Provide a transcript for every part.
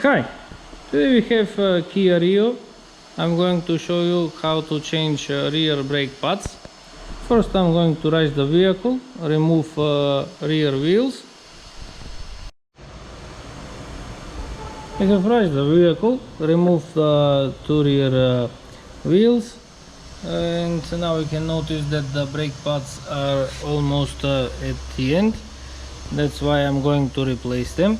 Hi, today we have Kia Rio. I'm going to show you how to change rear brake pads. First I'm going to raise the vehicle, remove rear wheels. I have raised the vehicle, remove the two rear wheels, and now we can notice that the brake pads are almost at the end. That's why I'm going to replace them.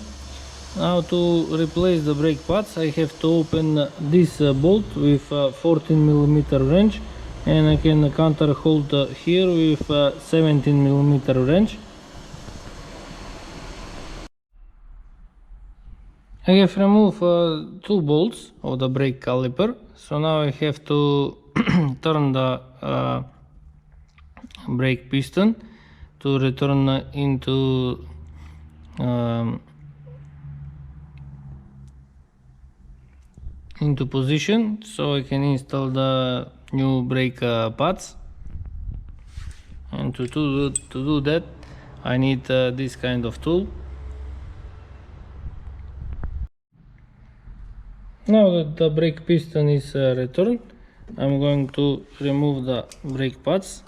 Now to replace the brake pads I have to open this bolt with 14mm wrench, and I can counter hold here with 17mm wrench. I have removed two bolts of the brake caliper, so now I have to turn the brake piston to return into position, so I can install the new brake pads. And to do that I need this kind of tool. Now that the brake piston is returned, I'm going to remove the brake pads.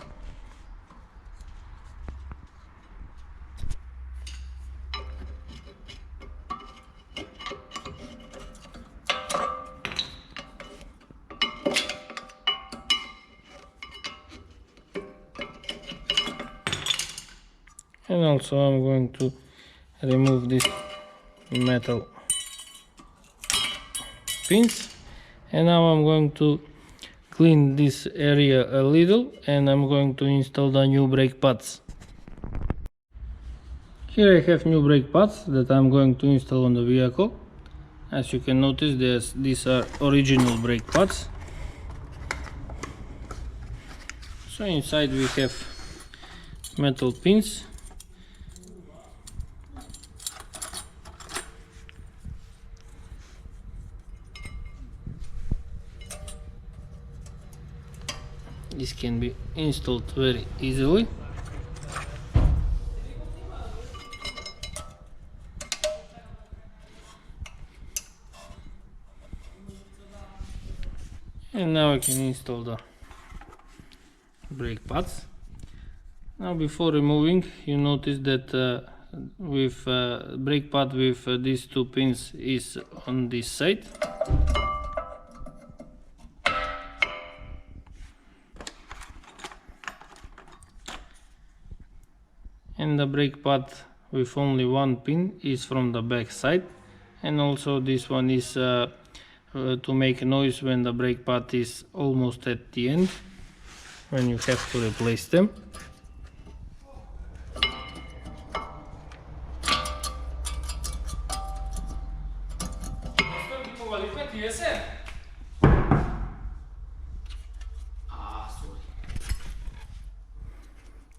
And also I'm going to remove this metal pins, and now I'm going to clean this area a little, and I'm going to install the new brake pads. Here I have new brake pads that I'm going to install on the vehicle. As you can notice, these are original brake pads. So inside we have metal pins. This can be installed very easily. And now I can install the brake pads. Now before removing, you notice that with brake pad with these two pins is on this side. And the brake pad with only one pin is from the back side, and also this one is to make noise when the brake pad is almost at the end, when you have to replace them.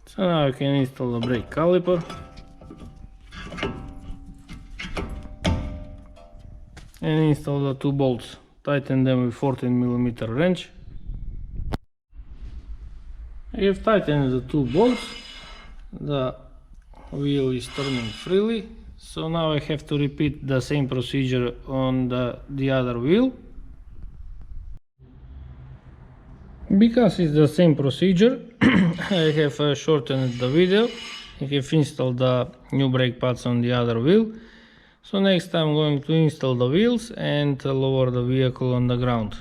So now I can install the brake caliper and install the two bolts, tighten them with 14mm wrench. I have tightened the two bolts, the wheel is turning freely, so now I have to repeat the same procedure on the other wheel. Because it's the same procedure, I have shortened the video. I have installed the new brake pads on the other wheel. So next I'm going to install the wheels and lower the vehicle on the ground.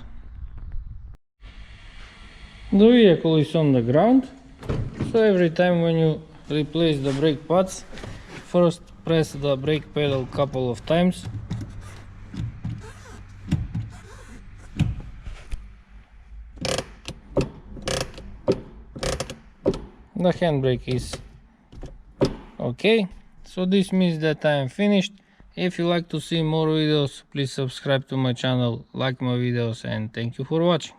The vehicle is on the ground, so every time when you replace the brake pads, first press the brake pedal a couple of times. The handbrake is okay, so this means that I am finished. If you like to see more videos, please subscribe to my channel, like my videos, and thank you for watching.